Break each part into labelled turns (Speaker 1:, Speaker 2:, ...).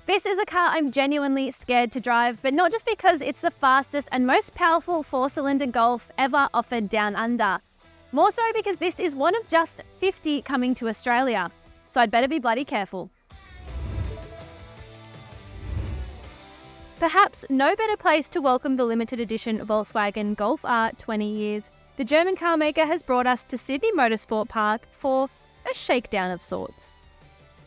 Speaker 1: This is a car I'm genuinely scared to drive, but not just because it's the fastest and most powerful 4-cylinder Golf ever offered down under. More so because this is one of just 50 coming to Australia, so I'd better be bloody careful. Perhaps no better place to welcome the limited edition Volkswagen Golf R 20 years, the German car maker has brought us to Sydney Motorsport Park for a shakedown of sorts.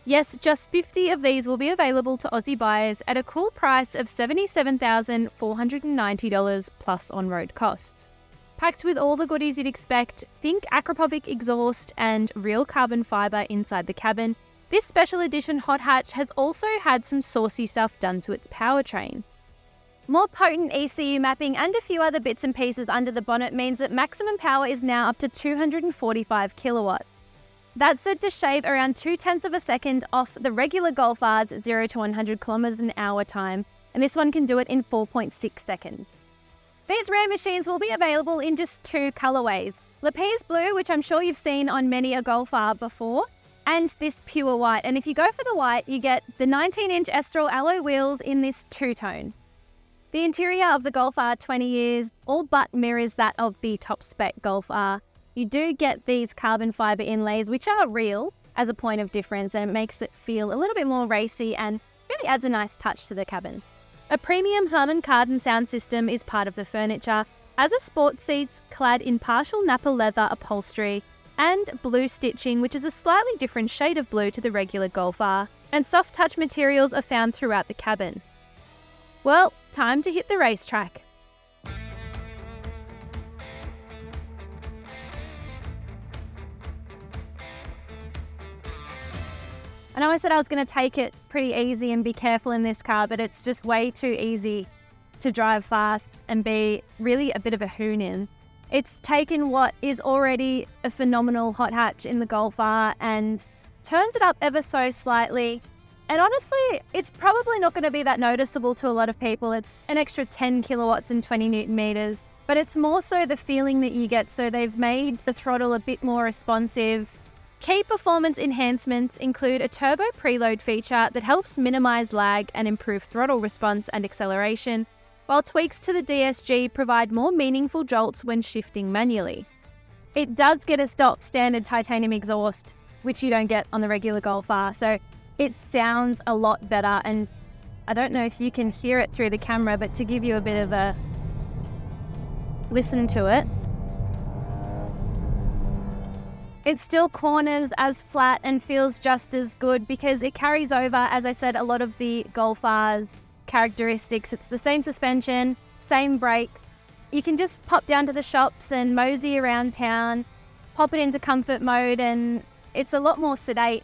Speaker 1: Yes, just 50 of these will be available to Aussie buyers at a cool price of $77,490 plus on-road costs. Packed with all the goodies you'd expect, think Acropovic exhaust and real carbon fibre inside the cabin, this special edition hot hatch has also had some saucy stuff done to its powertrain. More potent ECU mapping and a few other bits and pieces under the bonnet means that maximum power is now up to 245 kilowatts. That's said to shave around 0.2 of a second off the regular Golf R's 0 to 100 kilometers an hour time, and this one can do it in 4.6 seconds. These rare machines will be available in just 2 colorways, Lapis Blue, which I'm sure you've seen on many a Golf R before, and this pure white. And if you go for the white, you get the 19-inch Estoril alloy wheels in this two-tone. The interior of the Golf R 20 years all but mirrors that of the top-spec Golf R. You do get these carbon fibre inlays, which are real as a point of difference, and it makes it feel a little bit more racy and really adds a nice touch to the cabin. A premium Harman Kardon sound system is part of the furniture, as are sports seats clad in partial Napa leather upholstery and blue stitching, which is a slightly different shade of blue to the regular Golf R, and soft touch materials are found throughout the cabin. Well, time to hit the racetrack. I know I said I was going to take it pretty easy and be careful in this car, but it's just way too easy to drive fast and be really a bit of a hoon-in. It's taken what is already a phenomenal hot hatch in the Golf R and turned it up ever so slightly. And honestly, it's probably not going to be that noticeable to a lot of people. It's an extra 10 kilowatts and 20 newton meters, but it's more so the feeling that you get. So they've made the throttle a bit more responsive. Key performance enhancements include a turbo preload feature that helps minimize lag and improve throttle response and acceleration, while tweaks to the DSG provide more meaningful jolts when shifting manually. It does get a stock standard titanium exhaust, which you don't get on the regular Golf R, so it sounds a lot better, and I don't know if you can hear it through the camera, but to give you a bit of a listen to it, it still corners as flat and feels just as good because it carries over, as I said, a lot of the Golf R's characteristics. It's the same suspension, same brakes. You can just pop down to the shops and mosey around town, pop it into comfort mode, and it's a lot more sedate.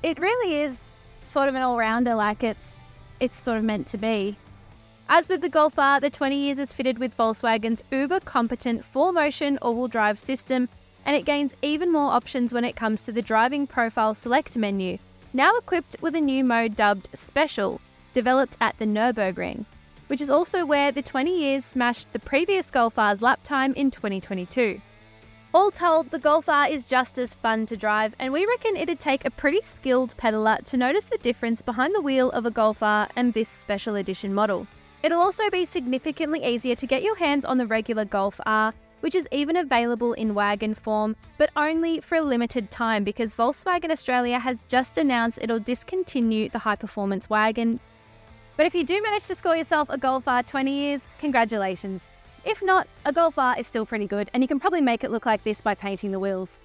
Speaker 1: It really is sort of an all-rounder, like it's sort of meant to be. As with the Golf R, the 20 years is fitted with Volkswagen's uber-competent 4-motion all-wheel drive system, and it gains even more options when it comes to the driving profile select menu, now equipped with a new mode dubbed Special, developed at the Nürburgring, which is also where the 20 years smashed the previous Golf R's lap time in 2022. All told, the Golf R is just as fun to drive, and we reckon it'd take a pretty skilled pedaler to notice the difference behind the wheel of a Golf R and this special edition model. It'll also be significantly easier to get your hands on the regular Golf R, which is even available in wagon form, but only for a limited time because Volkswagen Australia has just announced it'll discontinue the high-performance wagon. But if you do manage to score yourself a Golf R 20 years, congratulations. If not, a Golf R is still pretty good, and you can probably make it look like this by painting the wheels.